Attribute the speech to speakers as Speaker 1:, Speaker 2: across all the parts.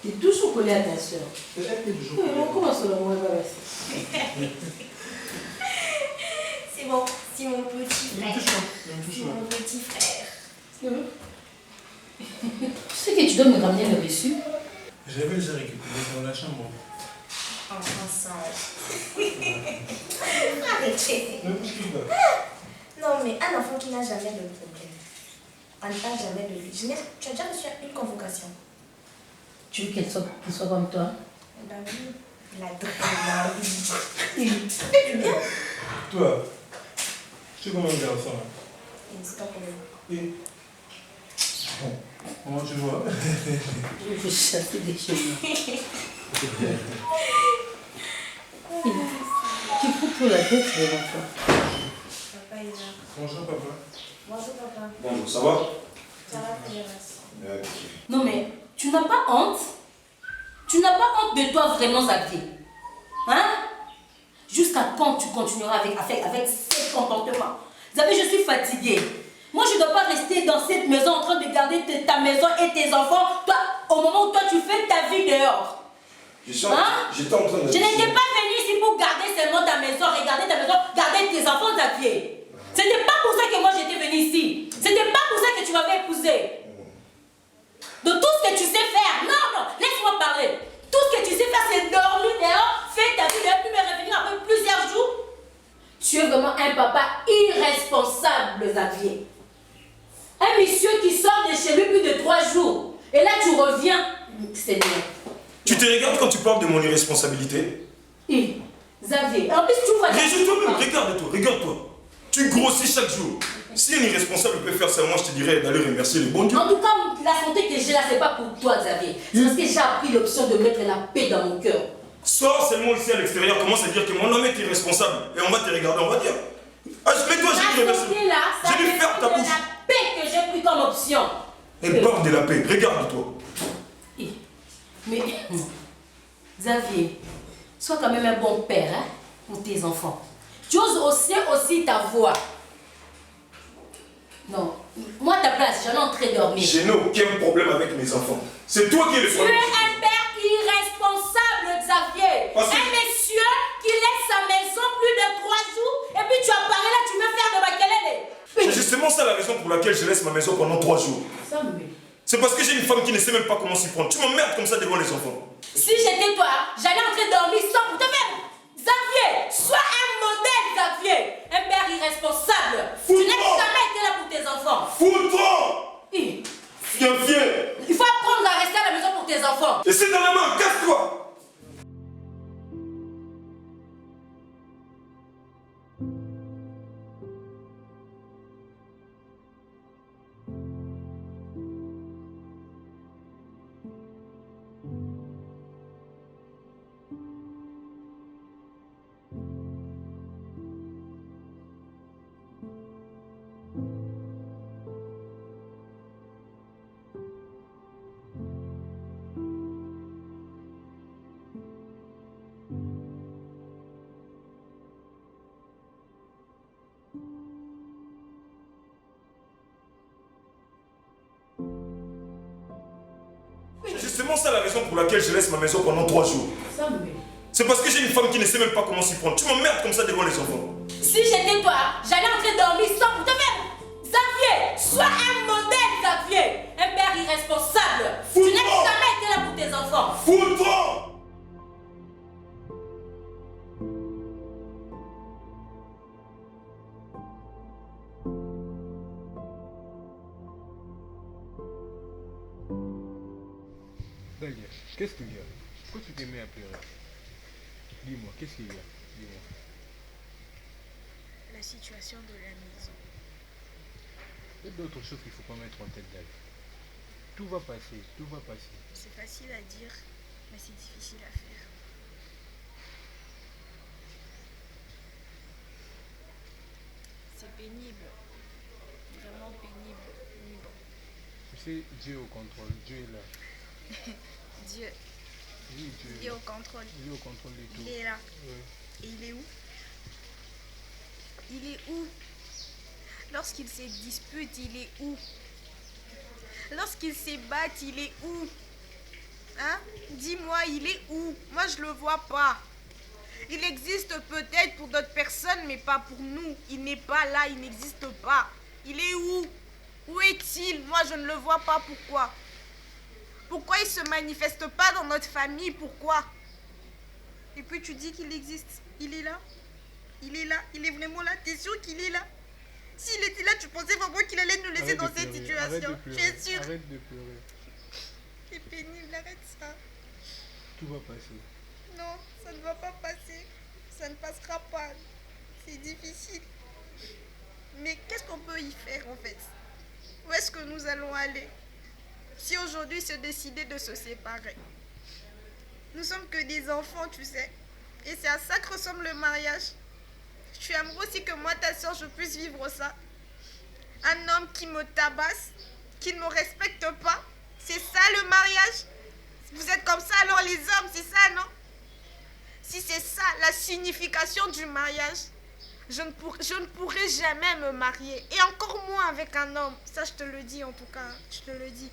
Speaker 1: Tu es toujours collé à ta soeur.
Speaker 2: Elle est toujours collée.
Speaker 1: Comment ça va rester?
Speaker 3: C'est bon, c'est mon petit frère.
Speaker 2: C'est
Speaker 3: mon petit frère.
Speaker 1: Tu sais que tu dois me ramener le reçu?
Speaker 2: J'avais déjà récupéré dans la chambre.
Speaker 3: Ensemble. Arrêtez. Non, mais un enfant qui n'a jamais de problème. On n'a jamais de lui. Tu as déjà reçu une convocation.
Speaker 1: Tu veux qu'elle soit comme toi?
Speaker 3: Bah oui. La bien.
Speaker 2: Toi, tu es comme un garçon.
Speaker 3: C'est pas problème.
Speaker 2: Et comment tu vois?
Speaker 1: Je vais chasser des cheveux. Tu fous pour la tête, je vais voir toi.
Speaker 3: Papa est là.
Speaker 2: Bonjour papa.
Speaker 3: Bonjour papa.
Speaker 4: Bonjour, ça va?
Speaker 3: Ça va très bien, merci.
Speaker 1: Non mais, tu n'as pas honte? Tu n'as pas honte de toi vraiment, Xavier? Hein? Jusqu'à quand tu continueras avec ce comportement? Xavier, je suis fatiguée. Moi, je ne dois pas rester dans cette maison en train de garder ta maison et tes enfants. Toi, au moment où toi, tu fais ta vie dehors.
Speaker 4: J'étais en train de...
Speaker 1: Je n'étais pas venue ici pour garder seulement ta maison, regarder ta maison, garder tes enfants, Xavier. C'était pas pour ça que moi j'étais venue ici. C'était pas pour ça que tu m'avais épousé. De tout ce que tu sais faire. Non, laisse-moi parler. Tout ce que tu sais faire, c'est dormir dehors, faire ta vie dehors, puis me revenir après plusieurs jours. Tu es vraiment un papa irresponsable, Xavier. Un monsieur qui sort de chez lui plus de 3 jours. Et là, tu reviens. Seigneur.
Speaker 4: Tu te regardes quand tu parles de mon irresponsabilité?
Speaker 1: Xavier, en plus tu vois...
Speaker 4: Toi-même, regarde-toi. Tu grossis chaque jour. Si un irresponsable peut faire ça, moi je te dirais d'aller remercier le bon Dieu.
Speaker 1: En tout cas, la santé que j'ai là, c'est pas pour toi, Xavier. C'est parce que j'ai appris l'option de mettre la paix dans mon cœur.
Speaker 4: Sors seulement ici à l'extérieur, commence à dire que mon homme est irresponsable. Et on va te regarder, on va dire. Mets-toi, je vais faire ta bouche.
Speaker 1: La paix que j'ai pris comme option.
Speaker 4: Elle parle de la paix, regarde-toi.
Speaker 1: Mais, Xavier, sois quand même un bon père, hein, pour tes enfants. Tu oses aussi ta voix. Non, moi ta place, j'en ai en train de dormir.
Speaker 4: Je n'ai aucun problème avec mes enfants. C'est toi qui es le
Speaker 1: Tu
Speaker 4: problème.
Speaker 1: es un père irresponsable, Xavier. Un monsieur qui laisse sa maison plus de 3 jours et puis tu apparais là, tu veux faire de ma kelele.
Speaker 4: C'est justement ça la raison pour laquelle je laisse ma maison pendant 3 jours. C'est parce que j'ai une femme qui ne sait même pas comment s'y prendre. Tu m'emmerdes comme ça devant les enfants.
Speaker 1: Si j'étais toi, j'allais entrer dormir sans pour te faire. Xavier, sois un modèle, Xavier. Un père irresponsable. Tu n'as jamais été là pour tes enfants.
Speaker 4: Fous-toi! Fier.
Speaker 1: Il faut apprendre à rester à la maison pour tes enfants.
Speaker 4: Et c'est dans la main, casse-toi! C'est justement ça la raison pour laquelle je laisse ma maison pendant 3 jours. C'est parce que j'ai une femme qui ne sait même pas comment s'y prendre. Tu m'emmerdes comme ça devant les enfants.
Speaker 1: Si j'étais toi, j'allais entrer dormir sans pour te faire. Xavier, sois un modèle, Xavier. Un père irresponsable. Tu n'as jamais été là pour tes enfants.
Speaker 4: Fous-toi!
Speaker 2: Dalia, qu'est-ce qu'il y a? Pourquoi tu t'es mis à pleurer? Dis-moi, qu'est-ce qu'il y a? Dis-moi.
Speaker 3: La situation de la maison.
Speaker 2: Il y a d'autres choses qu'il ne faut pas mettre en tête, Dalia. Tout va passer, tout va passer.
Speaker 3: C'est facile à dire, mais c'est difficile à faire. C'est pénible. Vraiment pénible. Mais bon.
Speaker 2: Tu sais, Dieu est au contrôle, Dieu est là.
Speaker 3: Dieu.
Speaker 2: Oui, Dieu
Speaker 3: Il est au contrôle.
Speaker 2: Il est au contrôle de tout.
Speaker 3: Il est là.
Speaker 2: Ouais.
Speaker 3: Et il est où? Il est où? Lorsqu'ils se disputent, il est où? Lorsqu'ils se battent, il est où?
Speaker 5: Hein? Dis-moi, il est où? Moi, je le vois pas. Il existe peut-être pour d'autres personnes, mais pas pour nous. Il n'est pas là, il n'existe pas. Il est où? Où est-il? Moi, je ne le vois pas. Pourquoi? Pourquoi il ne se manifeste pas dans notre famille? Pourquoi? Et puis tu dis qu'il existe. Il est là. Il est là. Il est vraiment là. T'es sûr qu'il est là? S'il était là, tu pensais vraiment qu'il allait nous laisser dans cette situation? Tu es sûr?
Speaker 2: Arrête de pleurer.
Speaker 5: C'est pénible, arrête ça.
Speaker 2: Tout va passer.
Speaker 5: Non, ça ne va pas passer. Ça ne passera pas. C'est difficile. Mais qu'est-ce qu'on peut y faire en fait? Où est-ce que nous allons aller? Si aujourd'hui se décider de se séparer. Nous sommes que des enfants, tu sais. Et c'est à ça que ressemble le mariage. Tu aimerais aussi que moi, ta soeur, je puisse vivre ça. Un homme qui me tabasse, qui ne me respecte pas. C'est ça le mariage? Vous êtes comme ça alors les hommes, c'est ça, non? Si c'est ça la signification du mariage, je ne pourrai jamais me marier. Et encore moins avec un homme. Ça, je te le dis en tout cas. Je te le dis.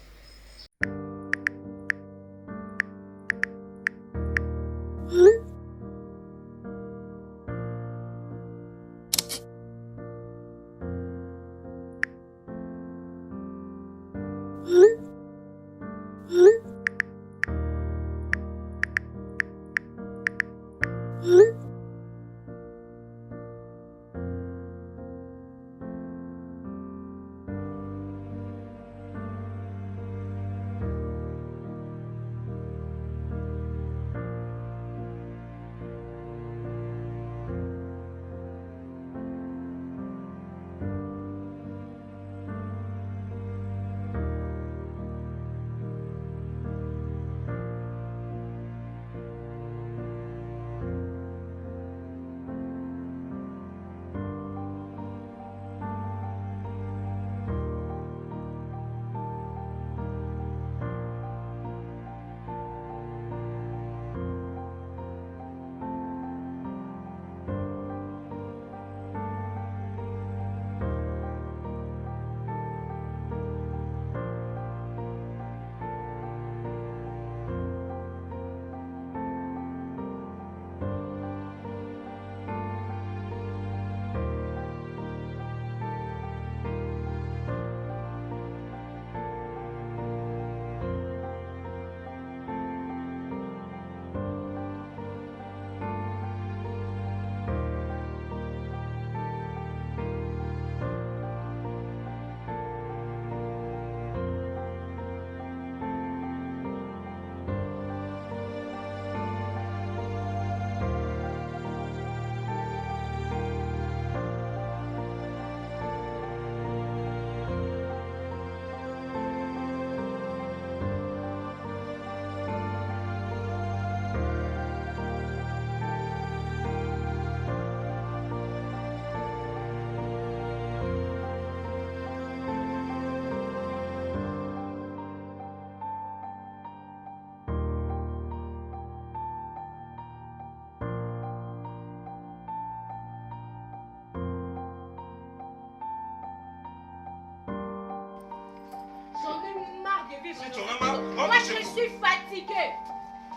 Speaker 4: Si tu en as marre,
Speaker 1: Moi,
Speaker 4: rentre
Speaker 1: je
Speaker 4: chez vous.
Speaker 1: suis fatiguée.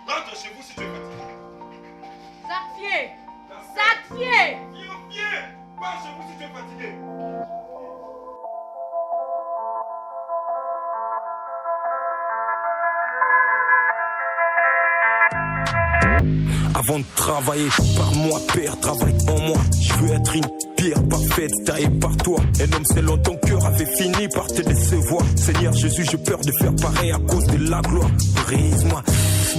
Speaker 4: Rentre chez vous si tu es fatigué.
Speaker 1: Safié. Safié.
Speaker 4: Viens. Pars chez vous si tu es fatigué.
Speaker 6: Avant de travailler par moi, père, travaille en moi. Je veux être une pierre parfaite taillée par toi. Un homme selon ton cœur avait fini par te décevoir. Seigneur Jésus, j'ai peur de faire pareil à cause de la gloire. Brise-moi,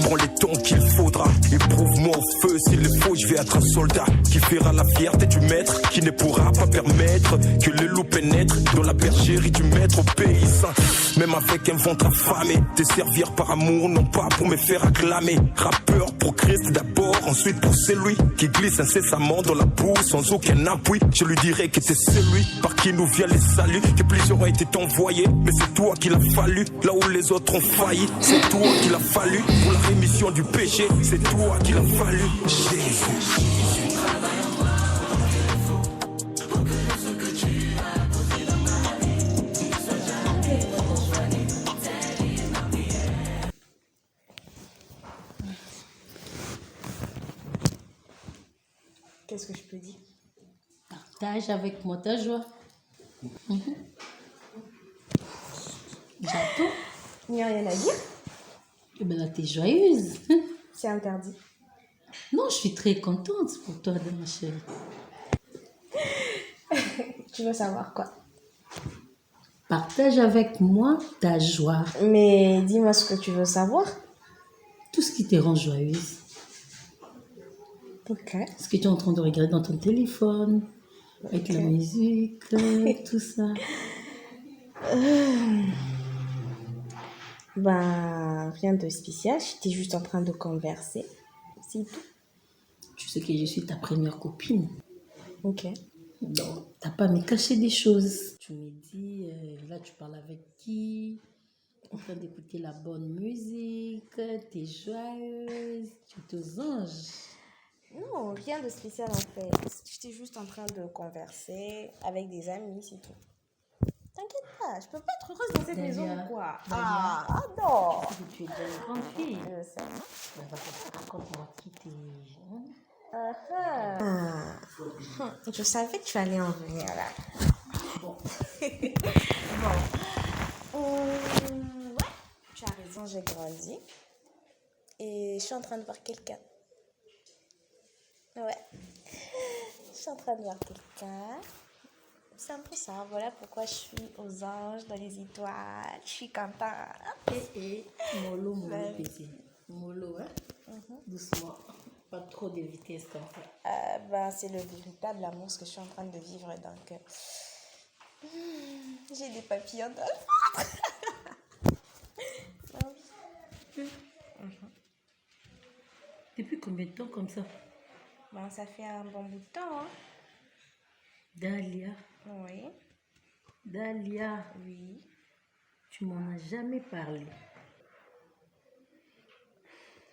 Speaker 6: prends le temps qu'il faudra. Éprouve-moi au feu, s'il le faut, je vais être un soldat qui fera la fierté du maître, qui ne pourra pas permettre que le loup pénètre dans la bergerie du maître au paysan. Même avec un ventre affamé, te servir par amour, non pas pour me faire acclamer. Rappeur pour Christ d'abord, ensuite pour celui qui glisse incessamment dans la boue sans aucun appui. Je lui dirai que t'es celui par qui nous vient les saluts, que plusieurs ont été envoyés, mais c'est toi qu'il a fallu. Là où les autres ont failli, c'est toi qu'il a fallu. Pour la rémission du péché, c'est toi qu'il a fallu. Jésus.
Speaker 3: peux dire?
Speaker 1: Partage avec moi ta joie. J'attends.
Speaker 3: Il n'y a rien à dire.
Speaker 1: Eh ben là, t'es joyeuse.
Speaker 3: C'est interdit.
Speaker 1: Non, je suis très contente pour toi, ma chérie.
Speaker 3: Tu veux savoir quoi?
Speaker 1: Partage avec moi ta joie.
Speaker 3: Mais dis-moi ce que tu veux savoir.
Speaker 1: Tout ce qui te rend joyeuse.
Speaker 3: Ok.
Speaker 1: Ce que tu es en train de regarder dans ton téléphone, avec la musique, tout ça.
Speaker 3: Ben, rien de spécial. J'étais juste en train de converser. C'est tout.
Speaker 1: Tu sais que je suis ta première copine.
Speaker 3: Ok.
Speaker 1: Donc, t'as pas à me cacher des choses. Tu me dis, là, tu parles avec qui? En train d'écouter la bonne musique, t'es joyeuse, tu es aux anges.
Speaker 3: Non, rien de spécial en fait. J'étais juste en train de converser avec des amis, c'est tout. T'inquiète pas, je peux pas être heureuse dans cette
Speaker 1: Dalia,
Speaker 3: maison ou quoi?
Speaker 1: Dalia.
Speaker 3: Ah non!
Speaker 1: Tu es déjà une grande fille.
Speaker 3: Je sais.
Speaker 1: Raconte-moi qui t'es.
Speaker 3: Je savais que tu allais en venir là.
Speaker 1: Bon.
Speaker 3: Ouais, tu as raison, j'ai grandi. Et je suis en train de voir quelqu'un. Ouais. Je suis en train de voir quelqu'un. C'est un peu ça. Voilà pourquoi je suis aux anges, dans les étoiles. Je suis contente.
Speaker 1: Mollo, baiser. Mollo, hein? Doucement. Pas trop de vitesse comme ça.
Speaker 3: Ben, c'est le véritable amour ce que je suis en train de vivre. Donc, j'ai des papillons dans le ventre.
Speaker 1: Depuis combien de temps comme ça?
Speaker 3: Ben, ça fait un bon bout de temps. Hein?
Speaker 1: Dalia.
Speaker 3: Oui.
Speaker 1: Dalia.
Speaker 3: Oui.
Speaker 1: Tu m'en as jamais parlé.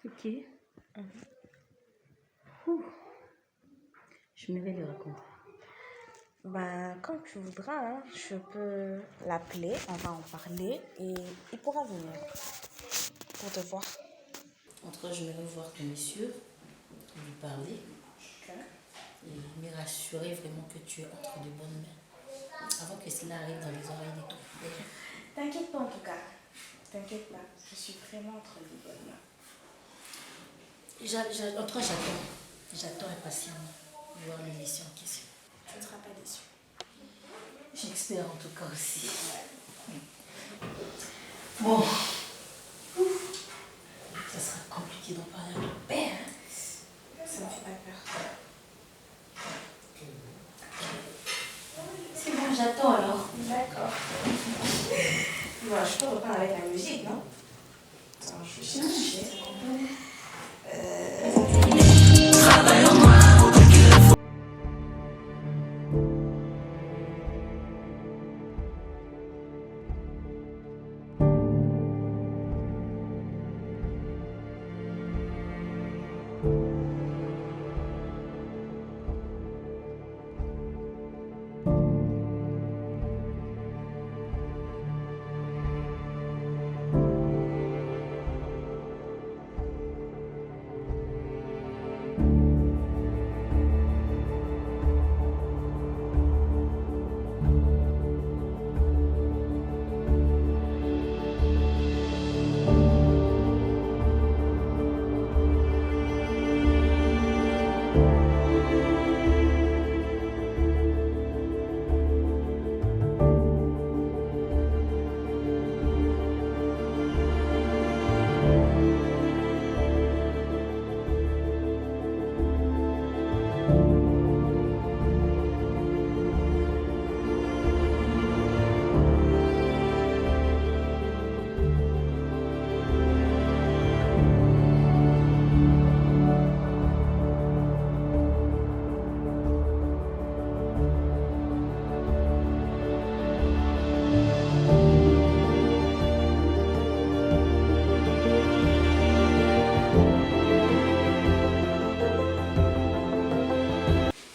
Speaker 1: Ok. Je vais le raconter.
Speaker 3: Ben, quand tu voudras, hein, je peux l'appeler, on va en parler et il pourra venir pour te voir.
Speaker 1: En tout cas, je vais voir ton monsieur, lui parler et me rassurer vraiment que tu es entre de bonnes mains avant que cela arrive dans les oreilles de tout.
Speaker 3: T'inquiète pas en tout cas. T'inquiète pas, je suis vraiment entre de bonnes mains.
Speaker 1: En tout cas, j'attends impatiemment de voir l'émission en question.
Speaker 3: Tu ne seras pas déçu.
Speaker 1: J'espère en tout cas aussi. Bon. Ça sera compliqué d'en parler à ton père. Hein?
Speaker 3: Ça me fait pas peur.
Speaker 1: C'est bon, j'attends alors.
Speaker 3: D'accord. Bon, je peux reprendre avec la musique, non? Attends, je vais chercher.
Speaker 6: Travaille en moi, faudrait qu'il le faut.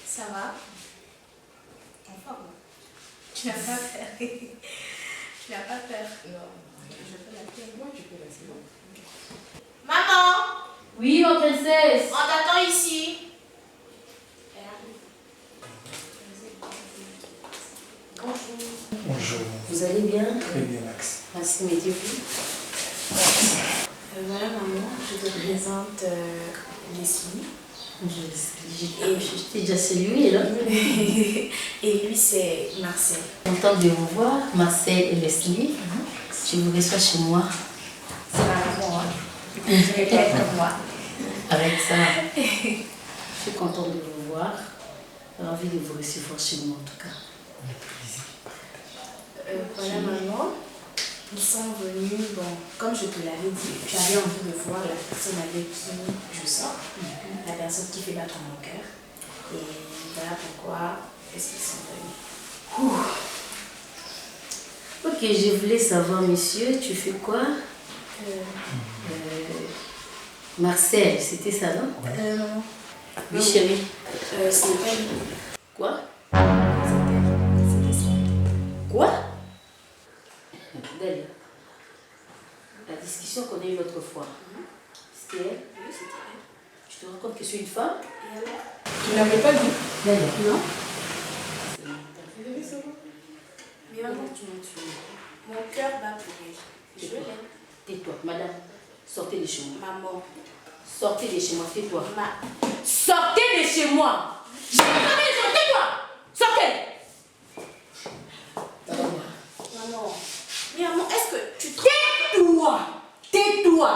Speaker 3: Ça va? En forme. Tu n'as pas peur. Tu n'as pas peur. Non. Je peux l'appeler. Moi, tu peux l'appeler. Maman!
Speaker 1: Oui, ma princesse.
Speaker 3: On t'attend ici.
Speaker 2: Bonjour.
Speaker 7: Vous allez bien?
Speaker 2: Très bien, Max.
Speaker 7: Merci, mettez-vous.
Speaker 3: Voilà, maman, je te présente Leslie.
Speaker 7: Et je t'ai déjà salué, là.
Speaker 3: Et lui, c'est Marcel.
Speaker 7: Content de vous voir, Marcel et Leslie. Je vous reçois chez moi.
Speaker 3: C'est ma maman, hein. Je vais pas être comme moi.
Speaker 7: Avec ça, je suis contente de vous voir. Ravi de vous recevoir chez moi, en tout cas.
Speaker 3: Voilà, maman. Ils sont venus, bon, comme je te l'avais dit, j'avais envie de voir la personne avec qui je sors, la personne qui fait battre mon cœur. Et voilà pourquoi est-ce qu'ils sont venus.
Speaker 7: Ok, je voulais savoir, monsieur, tu fais quoi? Marcel, c'était ça, non?
Speaker 3: Non.
Speaker 7: Oui, chérie.
Speaker 3: Ce n'est pas lui.
Speaker 7: Quoi?
Speaker 3: C'était ça.
Speaker 7: Quoi? Dalia, la discussion qu'on a eue l'autre fois, c'était elle?
Speaker 3: Oui, c'était elle.
Speaker 7: Je te rends compte que je suis une femme?
Speaker 3: Et alors?
Speaker 1: Tu n'avais pas dit?
Speaker 7: Dalia, non?
Speaker 3: Mais maman,
Speaker 7: Tu m'as tué.
Speaker 3: mon cœur bat pour elle. Je l'aime.
Speaker 7: Tais-toi, madame. Sortez de chez moi.
Speaker 3: Maman.
Speaker 7: Sortez de chez moi, tais-toi.
Speaker 1: Sortez de chez moi! J'ai pas dit, tais-toi! Sortez!
Speaker 3: Maman. Mais maman, est-ce que tu te...
Speaker 7: Tais-toi! Tais-toi!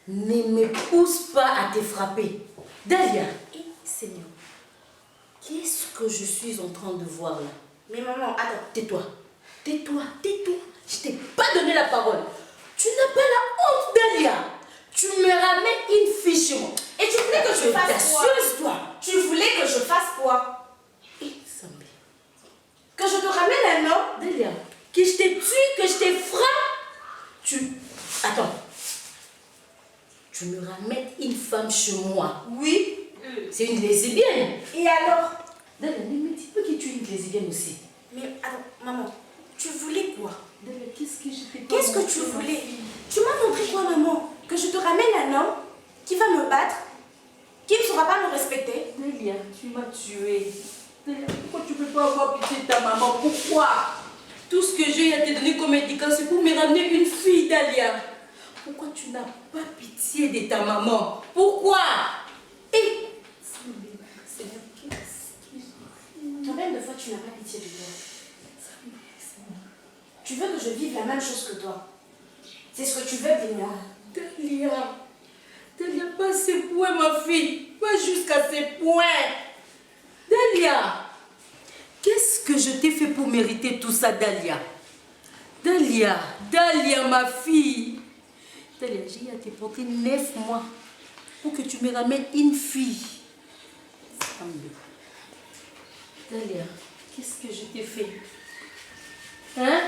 Speaker 7: Ne me pousse pas à te frapper. Dalia, Seigneur, qu'est-ce que je suis en train de voir là?
Speaker 3: Mais maman, attends.
Speaker 7: Tais-toi, tais-toi, tais-toi. Je t'ai pas donné la parole. Tu n'as pas la honte, Dalia. Tu me ramènes une fille chez moi.
Speaker 3: Et tu voulais que je fasse quoi?
Speaker 7: Audacieuse, toi.
Speaker 3: Tu voulais que je fasse quoi?
Speaker 7: Et Sambé.
Speaker 3: Que je te ramène un homme?
Speaker 7: Dalia, que je te tue, que je te frappe. Attends. Tu me ramènes une femme chez moi.
Speaker 3: Oui.
Speaker 7: C'est une lesbienne.
Speaker 3: Et alors?
Speaker 7: Dalia, ne me dis pas que tu es une lesbienne aussi.
Speaker 3: Mais attends, maman, tu voulais quoi?
Speaker 7: Dalia, qu'est-ce que je fais?
Speaker 3: Qu'est-ce que tu voulais? Tu m'as montré quoi, maman? Que je te ramène un homme qui va me battre, qui ne saura pas me respecter?
Speaker 7: Dalia, tu m'as tué. Dalia, pourquoi tu ne peux pas avoir pitié de ta maman? Pourquoi? Tout ce que j'ai à te donner comme éducation, c'est pour me ramener une fille, Dalia. Pourquoi tu n'as pas pitié de ta maman? Pourquoi? Et Seigneur,
Speaker 3: Combien de fois tu n'as pas pitié de moi? Tu veux que je vive la même chose que toi? C'est ce que tu veux, Bina?
Speaker 7: Dalia, Dalia, pas à ces points, ma fille. Pas jusqu'à ces points. Dalia, qu'est-ce que je t'ai fait pour mériter tout ça, Dalia? Dalia, Dalia, ma fille. Dalia, j'ai à te porter 9 mois pour que tu me ramènes une fille. Dalia, qu'est-ce que je t'ai fait? Hein?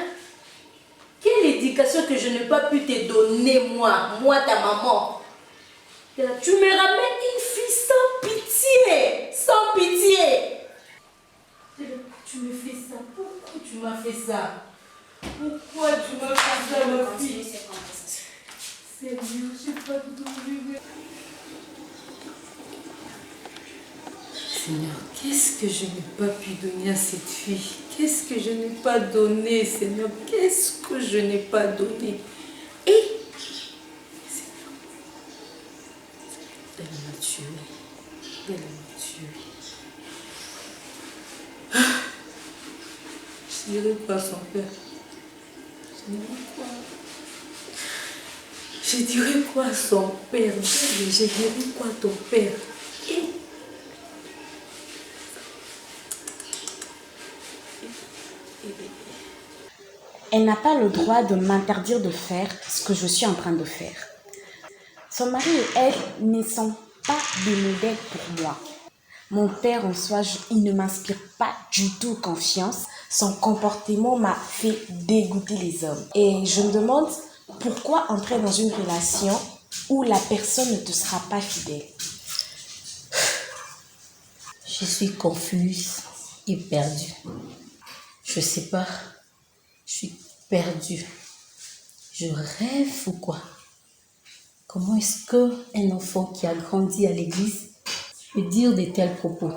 Speaker 7: Quelle éducation que je n'ai pas pu te donner, moi ta maman. Dalia, tu me ramènes une fille sans pitié, sans pitié. Dalia, tu me fais ça? Pourquoi tu m'as fait ça? Pourquoi tu m'as fait ça, ma fille? Seigneur, je n'ai pas voulu. Seigneur, qu'est-ce que je n'ai pas pu donner à cette fille? Qu'est-ce que je n'ai pas donné, Seigneur? Qu'est-ce que je n'ai pas donné? Et Seigneur, elle m'a tué. Elle m'a tué. Je dirais quoi à son père? Je dirais quoi? Je dirais quoi à son père? Je dirais quoi à ton père? Et
Speaker 3: Elle n'a pas le droit de m'interdire de faire ce que je suis en train de faire. Son mari et elle ne sont pas des modèles pour moi. Mon père en soi, il ne m'inspire pas du tout confiance. Son comportement m'a fait dégoûter les hommes. Et je me demande pourquoi entrer dans une relation où la personne ne te sera pas fidèle.
Speaker 7: Je suis confuse et perdue. Je sais pas. Je suis perdue. Je rêve ou quoi? Comment est-ce qu'un enfant qui a grandi à l'église peut dire de tels propos?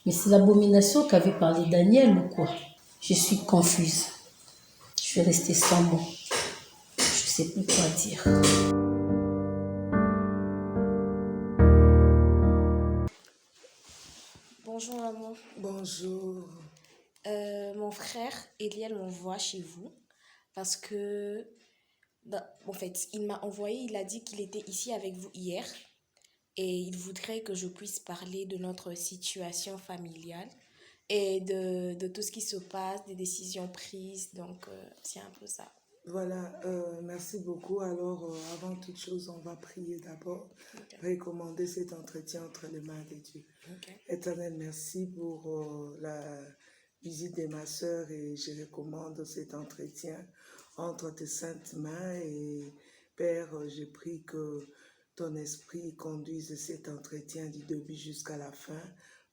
Speaker 7: Mais c'est l'abomination qu'avait parlé Daniel ou quoi? Je suis confuse. Je suis restée sans mots. Je ne sais plus quoi dire.
Speaker 3: Bonjour maman.
Speaker 8: Bonjour.
Speaker 3: Mon frère Eliel m'envoie chez vous parce que, en fait, il m'a envoyé, il a dit qu'il était ici avec vous hier et il voudrait que je puisse parler de notre situation familiale et de tout ce qui se passe, des décisions prises, donc c'est un peu ça.
Speaker 8: Voilà, merci beaucoup. Alors, avant toute chose, on va prier d'abord, recommander cet entretien entre les mains de Dieu. Éternel, merci pour la visite de ma sœur et je recommande cet entretien entre tes saintes mains. Et Père, je prie que ton esprit conduise cet entretien du début jusqu'à la fin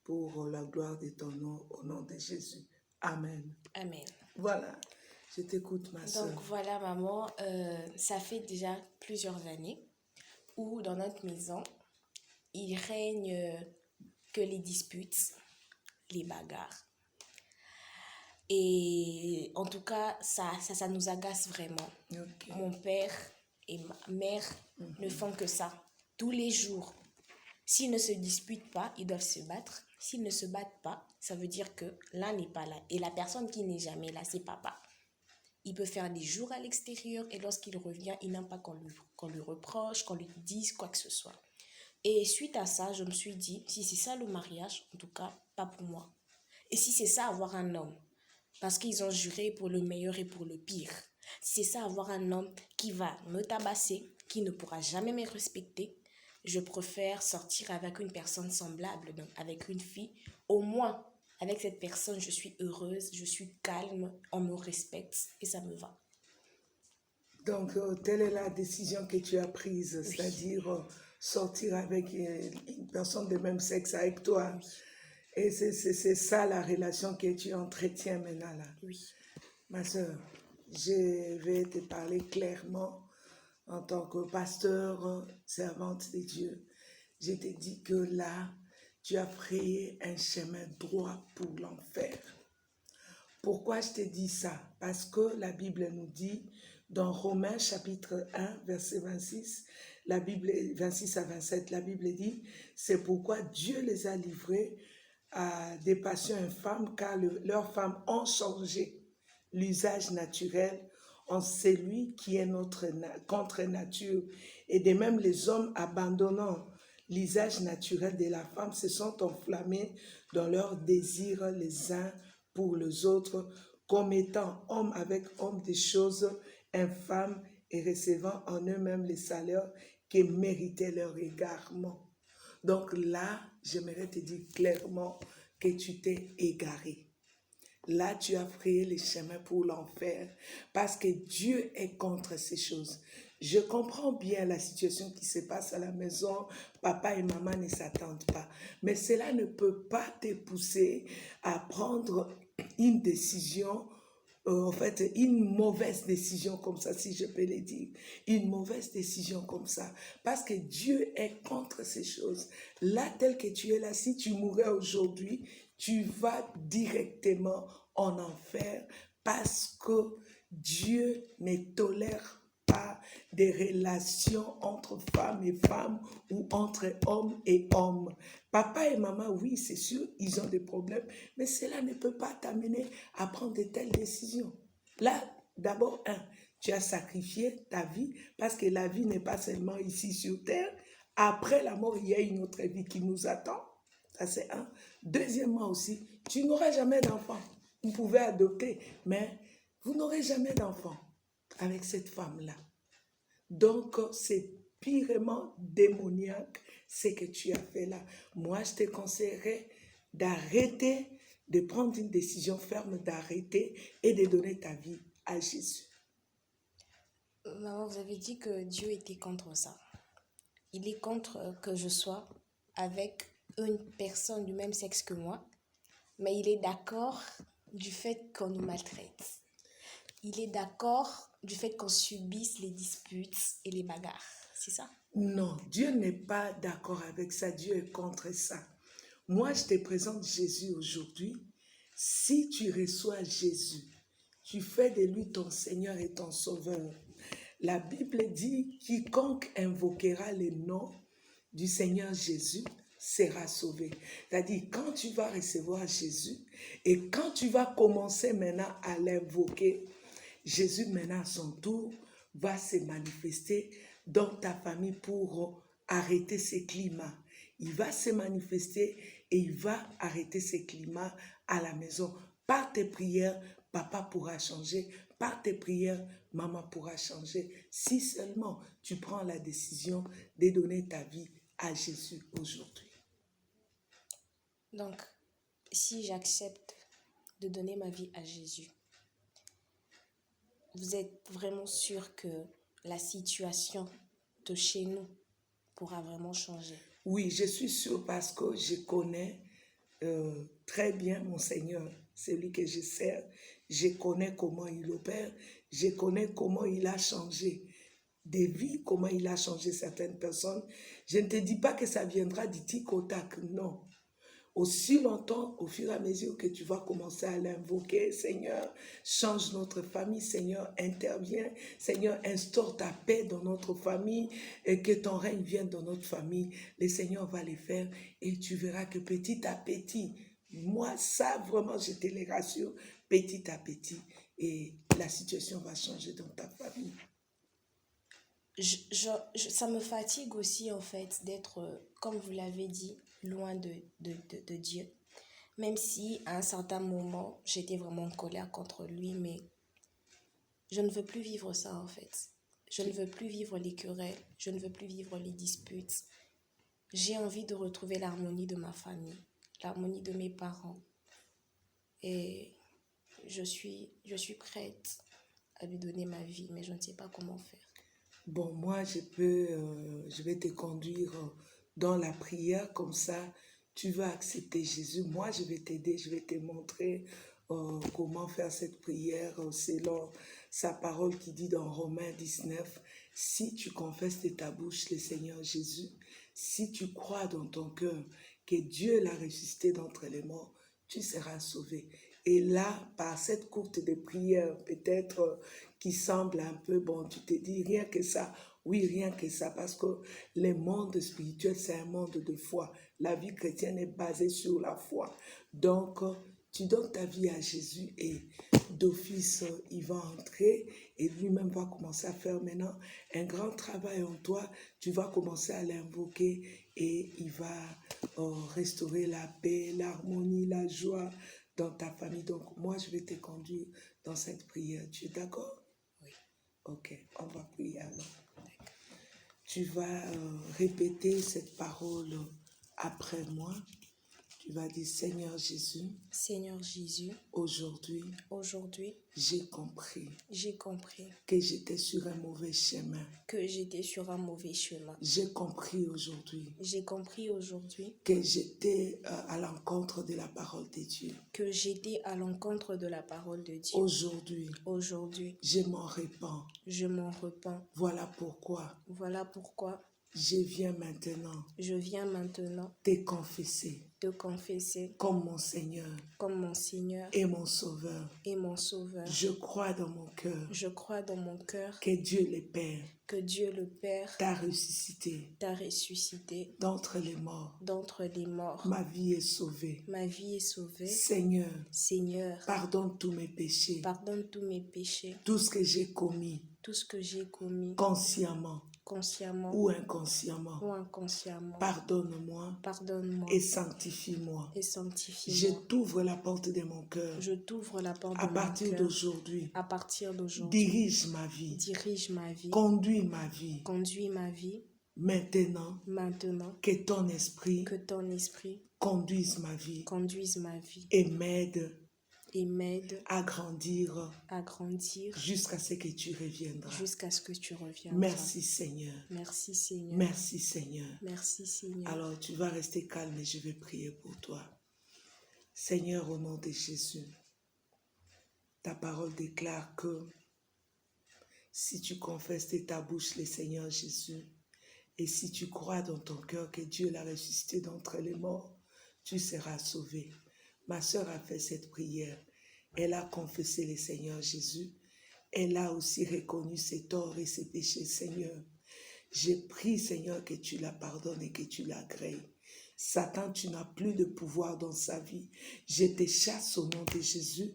Speaker 8: pour la gloire de ton nom, au nom de Jésus. Amen.
Speaker 3: Amen.
Speaker 8: Voilà. Je t'écoute, ma soeur.
Speaker 3: Donc voilà, maman, ça fait déjà plusieurs années où dans notre maison, il règne que les disputes, les bagarres. Et en tout cas, ça nous agace vraiment.
Speaker 8: Okay.
Speaker 3: Mon père et ma mère ne font que ça tous les jours. S'ils ne se disputent pas, ils doivent se battre. S'ils ne se battent pas, ça veut dire que l'un n'est pas là. Et la personne qui n'est jamais là, c'est papa. Il peut faire des jours à l'extérieur et lorsqu'il revient, il n'aime pas qu'on lui reproche, qu'on lui dise quoi que ce soit. Et suite à ça, je me suis dit, si c'est ça le mariage, en tout cas, pas pour moi. Et si c'est ça avoir un homme, parce qu'ils ont juré pour le meilleur et pour le pire. Si c'est ça avoir un homme qui va me tabasser, qui ne pourra jamais me respecter, je préfère sortir avec une personne semblable, donc avec une fille, au moins. Avec cette personne, je suis heureuse, je suis calme, on me respecte et ça me va.
Speaker 8: Donc, telle est la décision que tu as prise,
Speaker 3: Oui.
Speaker 8: c'est-à-dire sortir avec une personne de même sexe avec toi.
Speaker 3: Oui.
Speaker 8: Et c'est ça la relation que tu entretiens maintenant là.
Speaker 3: Oui.
Speaker 8: Ma soeur, je vais te parler clairement en tant que pasteur, servante de Dieu. Je te dis que là, tu as frayé un chemin droit pour l'enfer. Pourquoi je te dis ça? Parce que la Bible nous dit, dans Romains chapitre 1, verset 26, la Bible, 26 à 27, la Bible dit, c'est pourquoi Dieu les a livrés à des passions infâmes, car leurs femmes ont changé l'usage naturel en celui qui est notre contre-nature. Et de même, les hommes abandonnant l'usage naturel de la femme se sont enflammés dans leurs désirs les uns pour les autres, commettant homme avec homme des choses infâmes et recevant en eux-mêmes les salaires qui méritaient leur égarement. Donc là, j'aimerais te dire clairement que tu t'es égaré. Là, tu as frayé les chemins pour l'enfer parce que Dieu est contre ces choses. Je comprends bien la situation qui se passe à la maison. Papa et maman ne s'attendent pas. Mais cela ne peut pas te pousser à prendre une décision, en fait, une mauvaise décision comme ça, si je peux le dire. Une mauvaise décision comme ça. Parce que Dieu est contre ces choses. Là, tel que tu es là, si tu mourais aujourd'hui, tu vas directement en enfer parce que Dieu ne tolère pas des relations entre femmes et femmes ou entre hommes et hommes. Papa et maman, oui, c'est sûr, ils ont des problèmes, mais cela ne peut pas t'amener à prendre de telles décisions. Là, d'abord, tu as sacrifié ta vie parce que la vie n'est pas seulement ici sur terre. Après la mort, il y a une autre vie qui nous attend. Ça, c'est un. Deuxièmement aussi, tu n'auras jamais d'enfant. Vous pouvez adopter, mais vous n'aurez jamais d'enfant avec cette femme-là. Donc, c'est purement démoniaque ce que tu as fait là. Moi, je te conseillerais d'arrêter, de prendre une décision ferme, d'arrêter et de donner ta vie à Jésus.
Speaker 3: Maman, vous avez dit que Dieu était contre ça. Il est contre que je sois avec une personne du même sexe que moi, mais il est d'accord du fait qu'on nous maltraite. Il est d'accord du fait qu'on subisse les disputes et les bagarres. C'est ça?
Speaker 8: Non, Dieu n'est pas d'accord avec ça. Dieu est contre ça. Moi, je te présente Jésus aujourd'hui. Si tu reçois Jésus, tu fais de lui ton Seigneur et ton Sauveur. La Bible dit, quiconque invoquera le nom du Seigneur Jésus sera sauvé. C'est-à-dire, quand tu vas recevoir Jésus et quand tu vas commencer maintenant à l'invoquer, Jésus maintenant à son tour va se manifester dans ta famille pour arrêter ces climats. Il va se manifester et il va arrêter ces climats à la maison. Par tes prières, papa pourra changer. Par tes prières, maman pourra changer. Si seulement tu prends la décision de donner ta vie à Jésus aujourd'hui.
Speaker 3: Donc, si j'accepte de donner ma vie à Jésus, vous êtes vraiment sûr que la situation de chez nous pourra vraiment changer?
Speaker 8: Oui, je suis sûre parce que je connais très bien mon Seigneur, celui que je sers. Je connais comment il opère, je connais comment il a changé des vies, comment il a changé certaines personnes. Je ne te dis pas que ça viendra du tic au tac, non. Aussi longtemps, au fur et à mesure que tu vas commencer à l'invoquer, Seigneur, change notre famille, Seigneur, interviens, Seigneur, instaure ta paix dans notre famille et que ton règne vienne dans notre famille. Le Seigneur va les faire et tu verras que petit à petit, moi, ça vraiment, je te le rassure, petit à petit, et la situation va changer dans ta famille.
Speaker 3: Ça me fatigue aussi en fait d'être, comme vous l'avez dit, loin de Dieu. Même si à un certain moment, j'étais vraiment en colère contre lui, mais je ne veux plus vivre ça en fait. Je ne veux plus vivre les querelles, je ne veux plus vivre les disputes. J'ai envie de retrouver l'harmonie de ma famille, l'harmonie de mes parents. Et je suis prête à lui donner ma vie, mais je ne sais pas comment faire.
Speaker 8: Bon, moi, je vais te conduire dans la prière, comme ça, tu vas accepter Jésus. Moi, je vais t'aider, je vais te montrer comment faire cette prière selon sa parole qui dit dans Romains 19, si tu confesses de ta bouche le Seigneur Jésus, si tu crois dans ton cœur que Dieu l'a ressuscité d'entre les morts, tu seras sauvé. Et là, par cette courte de prière, peut-être qui semble un peu, bon, tu te dis rien que ça. Oui, rien que ça, parce que le monde spirituel, c'est un monde de foi. La vie chrétienne est basée sur la foi. Donc, tu donnes ta vie à Jésus et d'office, il va entrer et lui-même va commencer à faire maintenant un grand travail en toi. Tu vas commencer à l'invoquer et il va restaurer la paix, l'harmonie, la joie dans ta famille. Donc, moi, je vais te conduire dans cette prière. Tu es d'accord?
Speaker 3: Oui.
Speaker 8: Ok, on va prier alors. Tu vas répéter cette parole après moi. Tu vas dire, Seigneur Jésus,
Speaker 3: Seigneur Jésus,
Speaker 8: aujourd'hui, j'ai compris que j'étais sur un mauvais chemin. J'ai compris aujourd'hui que j'étais à l'encontre de la parole de Dieu. Aujourd'hui, je m'en repens. Voilà pourquoi je viens maintenant te confesser comme mon Seigneur et mon Sauveur. Je crois dans mon cœur que Dieu le Père t'a ressuscité d'entre les morts. Ma vie est sauvée. Seigneur, pardonne tous mes péchés. Tout ce que j'ai commis consciemment ou inconsciemment. Pardonne-moi et sanctifie-moi. Je t'ouvre la porte de mon cœur. À partir d'aujourd'hui, dirige ma vie. Conduis ma vie. Maintenant, que ton esprit conduise ma vie et m'aide à grandir jusqu'à ce que tu reviendras. Merci Seigneur. Merci Seigneur. Alors tu vas rester calme et je vais prier pour toi. Seigneur, au nom de Jésus, ta parole déclare que si tu confesses de ta bouche le Seigneur Jésus et si tu crois dans ton cœur que Dieu l'a ressuscité d'entre les morts, tu seras sauvé. Ma sœur a fait cette prière. Elle a confessé le Seigneur Jésus. Elle a aussi reconnu ses torts et ses péchés, Seigneur. J'ai prie, Seigneur, que tu la pardonnes et que tu l'agrées. Satan, tu n'as plus de pouvoir dans sa vie. Je te chasse au nom de Jésus.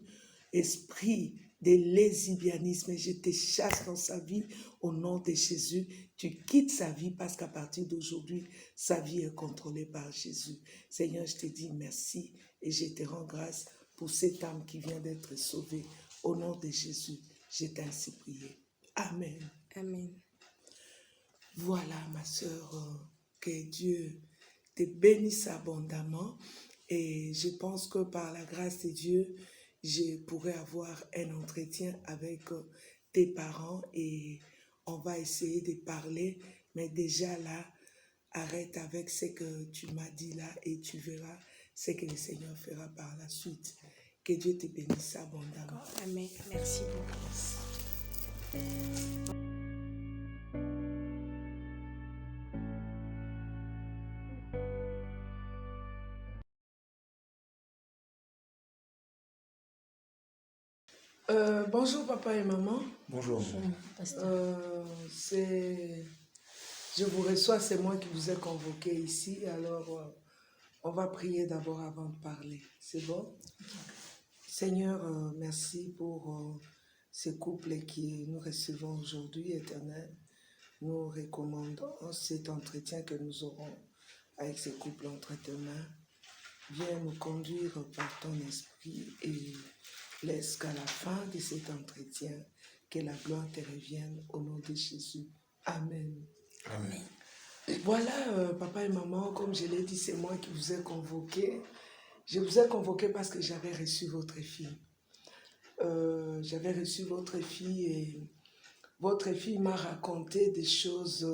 Speaker 8: Esprit de lesbianisme, je te chasse dans sa vie au nom de Jésus. Tu quittes sa vie parce qu'à partir d'aujourd'hui, sa vie est contrôlée par Jésus. Seigneur, je te dis merci et je te rends grâce pour cette âme qui vient d'être sauvée. Au nom de Jésus, je t'ai ainsi prié. Amen.
Speaker 3: Amen.
Speaker 8: Voilà, ma sœur, que Dieu te bénisse abondamment. Et je pense que par la grâce de Dieu, je pourrais avoir un entretien avec tes parents et on va essayer de parler. Mais déjà là, arrête avec ce que tu m'as dit là et tu verras ce que le Seigneur fera par la suite. Que Dieu te bénisse abondamment.
Speaker 3: Amen. Merci beaucoup.
Speaker 8: Bonjour papa et maman.
Speaker 4: Bonjour.
Speaker 8: Je vous reçois, c'est moi qui vous ai convoqué ici. Alors, on va prier d'abord avant de parler. C'est bon? Seigneur, merci pour ce couple qui nous recevons aujourd'hui, Éternel. Nous recommandons cet entretien que nous aurons avec ce couple entre tes mains. Viens nous conduire par ton esprit et laisse qu'à la fin de cet entretien, que la gloire te revienne au nom de Jésus. Amen.
Speaker 4: Amen.
Speaker 8: Voilà, papa et maman, comme je l'ai dit, c'est moi qui vous ai convoqué. Je vous ai convoqué parce que j'avais reçu votre fille. J'avais reçu votre fille et votre fille m'a raconté des choses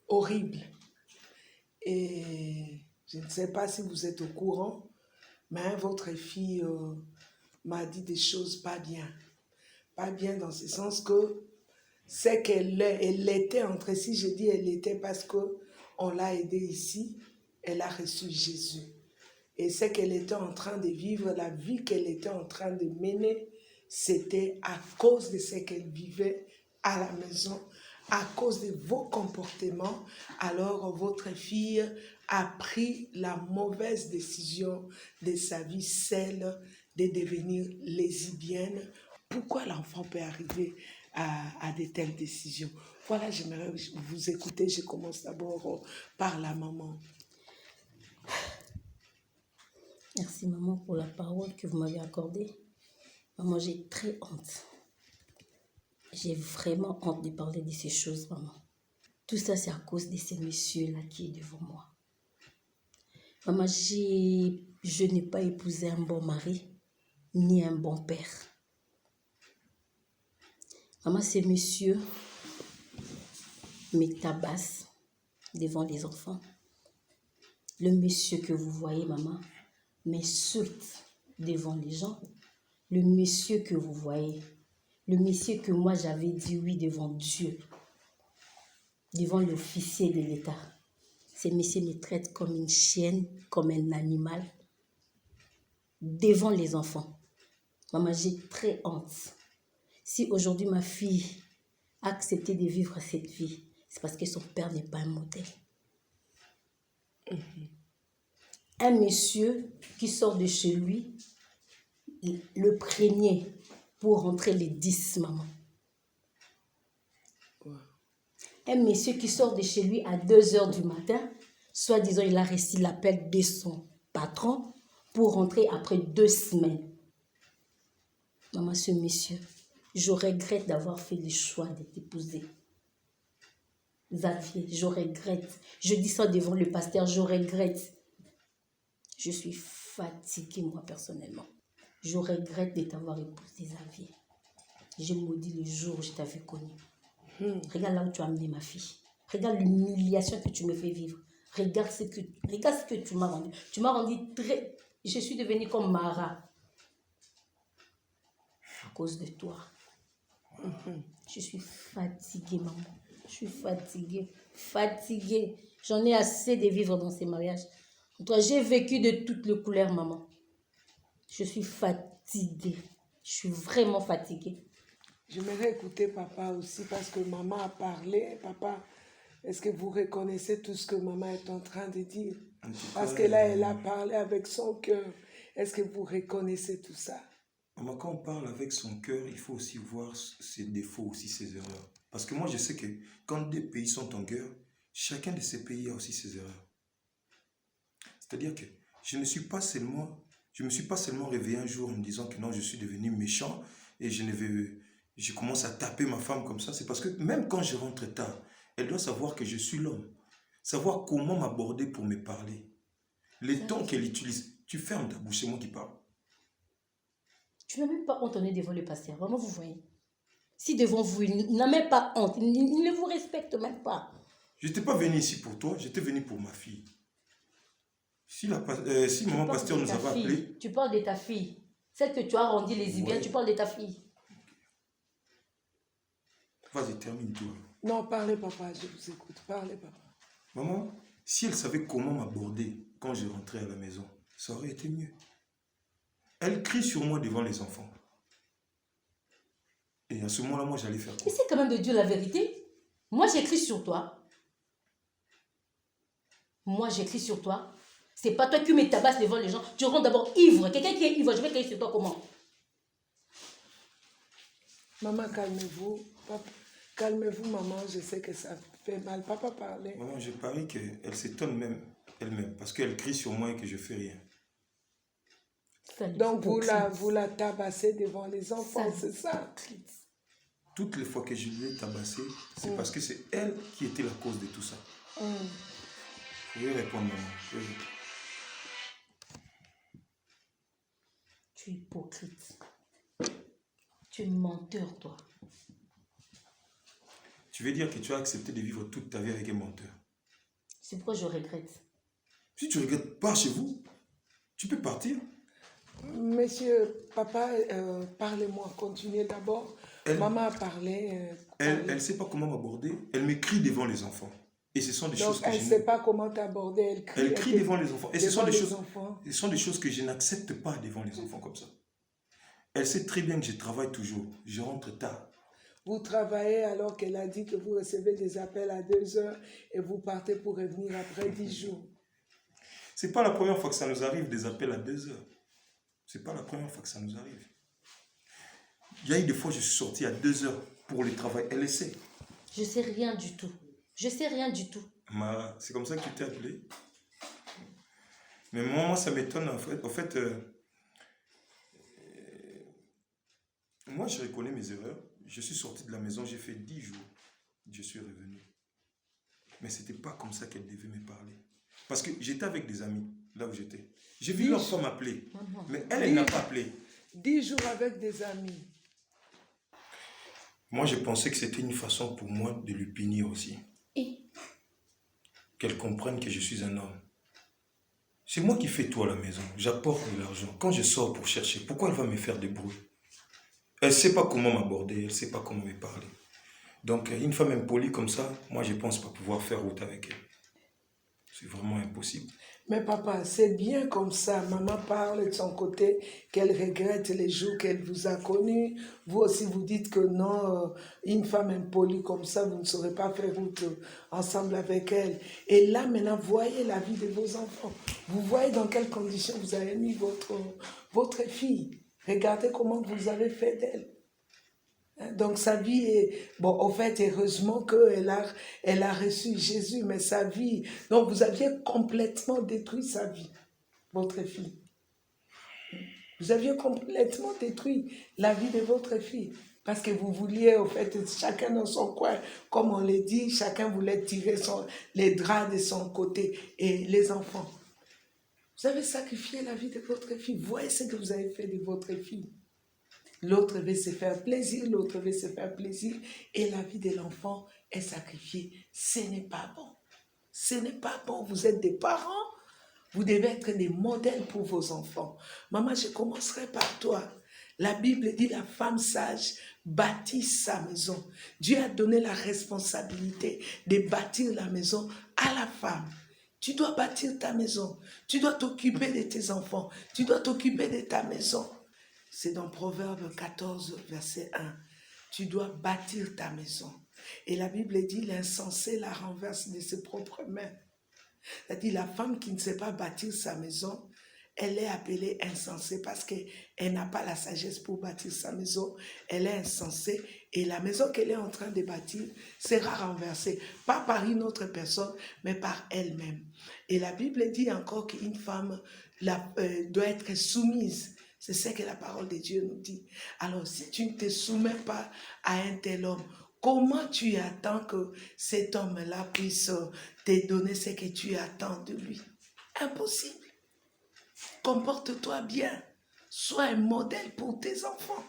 Speaker 8: horribles. Et je ne sais pas si vous êtes au courant, mais votre fille m'a dit des choses pas bien. Pas bien dans ce sens que c'est qu'elle était entre, si je dis elle était parce qu'on l'a aidée ici, elle a reçu Jésus. Et ce qu'elle était en train de vivre, la vie qu'elle était en train de mener, c'était à cause de ce qu'elle vivait à la maison, à cause de vos comportements. Alors votre fille a pris la mauvaise décision de sa vie, celle de devenir lesbienne. Pourquoi l'enfant peut arriver à de telles décisions? Voilà, j'aimerais vous écouter. Je commence d'abord par la maman.
Speaker 7: Merci maman pour la parole que vous m'avez accordée. Maman, j'ai très honte. J'ai vraiment honte de parler de ces choses, maman. Tout ça, c'est à cause de ces messieurs-là qui est devant moi. Maman, je n'ai pas épousé un bon mari, ni un bon père. Maman, ces messieurs me tabassent devant les enfants. Le monsieur que vous voyez, maman, m'insulte devant les gens. Le monsieur que vous voyez, le monsieur que moi j'avais dit oui devant Dieu, devant l'officier de l'État. Ces messieurs me traitent comme une chienne, comme un animal, devant les enfants. Maman, j'ai très honte. Si aujourd'hui ma fille a accepté de vivre cette vie, c'est parce que son père n'est pas un modèle. Un monsieur qui sort de chez lui, le premier pour rentrer les 10, maman. Un monsieur qui sort de chez lui à 2h du matin, soi-disant il a reçu l'appel de son patron pour rentrer après 2 semaines. Maman, ce monsieur, je regrette d'avoir fait le choix de t'épouser. Xavier, je regrette. Je dis ça devant le pasteur, je regrette. Je suis fatiguée, moi, personnellement. Je regrette de t'avoir épousé, Xavier. Je maudis le jour où je t'avais connu. Regarde là où tu as amené ma fille. Regarde l'humiliation que tu me fais vivre. Regarde ce que tu m'as rendu. Tu m'as rendu très... Je suis devenue comme Mara. À cause de toi. Je suis fatiguée, maman. Je suis fatiguée. Fatiguée. J'en ai assez de vivre dans ces mariages. Toi, j'ai vécu de toutes les couleurs, maman. Je suis fatiguée. Je suis vraiment fatiguée.
Speaker 8: J'aimerais écouter papa aussi parce que maman a parlé. Papa, est-ce que vous reconnaissez tout ce que maman est en train de dire? Parce que là, elle a parlé avec son cœur. Est-ce que vous reconnaissez tout ça?
Speaker 4: Maman, quand on parle avec son cœur, il faut aussi voir ses défauts, aussi ses erreurs. Parce que moi, je sais que quand des pays sont en guerre, chacun de ces pays a aussi ses erreurs. C'est-à-dire que je ne me suis pas seulement réveillé un jour en me disant que non, je suis devenu méchant et je commence à taper ma femme comme ça. C'est parce que même quand je rentre tard, elle doit savoir que je suis l'homme. Savoir comment m'aborder pour me parler. Les tons qu'elle utilise. Tu fermes ta bouche, c'est moi qui parle.
Speaker 7: Tu n'as même pas honte devant le pasteur. Vraiment, vous voyez. Si devant vous, il n'a même pas honte. Il ne vous respecte même pas.
Speaker 4: Je n'étais pas venu ici pour toi, j'étais venu pour ma fille. Si maman pasteur nous avait appelé...
Speaker 7: Tu parles de ta fille. Celle que tu as rendue lesbienne, tu parles de ta fille.
Speaker 4: Vas-y, termine-toi.
Speaker 8: Non, parlez papa, je vous écoute. Parlez papa.
Speaker 4: Maman, si elle savait comment m'aborder quand je rentrais à la maison, ça aurait été mieux. Elle crie sur moi devant les enfants. Et à ce moment-là, moi, j'allais faire quoi?
Speaker 7: Essaie quand même de dire la vérité. Moi, j'écris sur toi. Moi, j'écris sur toi. C'est pas toi qui me tabasses devant les gens. Tu rentres d'abord ivre. Quelqu'un qui est ivre, je vais crier sur toi comment?
Speaker 8: Maman, calmez-vous. Calmez-vous, maman. Je sais que ça fait mal. Papa parlait.
Speaker 4: Maman, je parie qu'elle s'étonne même elle-même parce qu'elle crie sur moi et que je fais rien.
Speaker 8: Donc, vous la tabassez devant les enfants, c'est ça?
Speaker 4: Toutes les fois que je l'ai tabassée, c'est parce que c'est elle qui était la cause de tout ça. Je vais répondre, maman.
Speaker 7: Tu es hypocrite. Tu es menteur, toi.
Speaker 4: Tu veux dire que tu as accepté de vivre toute ta vie avec un menteur?
Speaker 7: C'est pourquoi je regrette.
Speaker 4: Si tu regrettes, pars chez vous. Tu peux partir.
Speaker 8: Monsieur, papa, parlez-moi, continuez d'abord. Maman a parlé.
Speaker 4: Elle ne sait pas comment m'aborder. Elle me crie devant les enfants. Et ce sont des choses que
Speaker 8: elle ne sait pas comment t'aborder.
Speaker 4: Elle crie devant les enfants. Et ce sont des choses que je n'accepte pas devant les enfants comme ça. Elle sait très bien que je travaille toujours. Je rentre tard.
Speaker 8: Vous travaillez alors qu'elle a dit que vous recevez des appels à 2 heures et vous partez pour revenir après 10 jours.
Speaker 4: C'est pas la première fois que ça nous arrive des appels à 2 heures. C'est pas la première fois que ça nous arrive. Il y a eu des fois je suis sorti à 2 heures pour le travail. Elle le sait.
Speaker 7: Je sais rien du tout. Je sais rien du tout.
Speaker 4: Mara, c'est comme ça que tu t'es appelé. Mais moi ça m'étonne en fait. En fait, moi je reconnais mes erreurs. Je suis sorti de la maison, j'ai fait 10 jours. Je suis revenu. Mais c'était pas comme ça qu'elle devait me parler. Parce que j'étais avec des amis, là où j'étais. J'ai vu leur femme m'appeler, mais elle n'a pas appelé.
Speaker 8: 10 jours avec des amis.
Speaker 4: Moi, je pensais que c'était une façon pour moi de lui punir aussi. Qu'elle comprenne que je suis un homme. C'est moi qui fais tout à la maison. J'apporte de l'argent. Quand je sors pour chercher, pourquoi elle va me faire des bruits? Elle ne sait pas comment m'aborder, elle ne sait pas comment me parler. Donc, une femme impolie comme ça, moi, je ne pense pas pouvoir faire route avec elle. C'est vraiment impossible.
Speaker 8: Mais papa, c'est bien comme ça. Maman parle de son côté, qu'elle regrette les jours qu'elle vous a connus. Vous aussi, vous dites que non, une femme impolie comme ça, vous ne saurez pas faire route ensemble avec elle. Et là, maintenant, voyez la vie de vos enfants. Vous voyez dans quelles conditions vous avez mis votre fille. Regardez comment vous avez fait d'elle. Donc sa vie est... Bon, en fait, heureusement qu'elle a reçu Jésus, mais sa vie... Donc vous aviez complètement détruit sa vie, votre fille. Vous aviez complètement détruit la vie de votre fille. Parce que vous vouliez, en fait, chacun dans son coin, comme on l'a dit, chacun voulait tirer les draps de son côté. Et les enfants, vous avez sacrifié la vie de votre fille. Voyez ce que vous avez fait de votre fille. L'autre veut se faire plaisir, l'autre veut se faire plaisir. Et la vie de l'enfant est sacrifiée. Ce n'est pas bon. Ce n'est pas bon. Vous êtes des parents. Vous devez être des modèles pour vos enfants. Maman, je commencerai par toi. La Bible dit la femme sage bâtit sa maison. Dieu a donné la responsabilité de bâtir la maison à la femme. Tu dois bâtir ta maison. Tu dois t'occuper de tes enfants. Tu dois t'occuper de ta maison. C'est dans Proverbe 14, verset 1. Tu dois bâtir ta maison. Et la Bible dit, l'insensé la renverse de ses propres mains. C'est-à-dire, la femme qui ne sait pas bâtir sa maison, elle est appelée insensée parce qu'elle n'a pas la sagesse pour bâtir sa maison. Elle est insensée et la maison qu'elle est en train de bâtir sera renversée. Pas par une autre personne, mais par elle-même. Et la Bible dit encore qu'une femme doit être soumise. C'est ce que la parole de Dieu nous dit. Alors, si tu ne te soumets pas à un tel homme, comment tu attends que cet homme-là puisse te donner ce que tu attends de lui? Impossible. Comporte-toi bien. Sois un modèle pour tes enfants.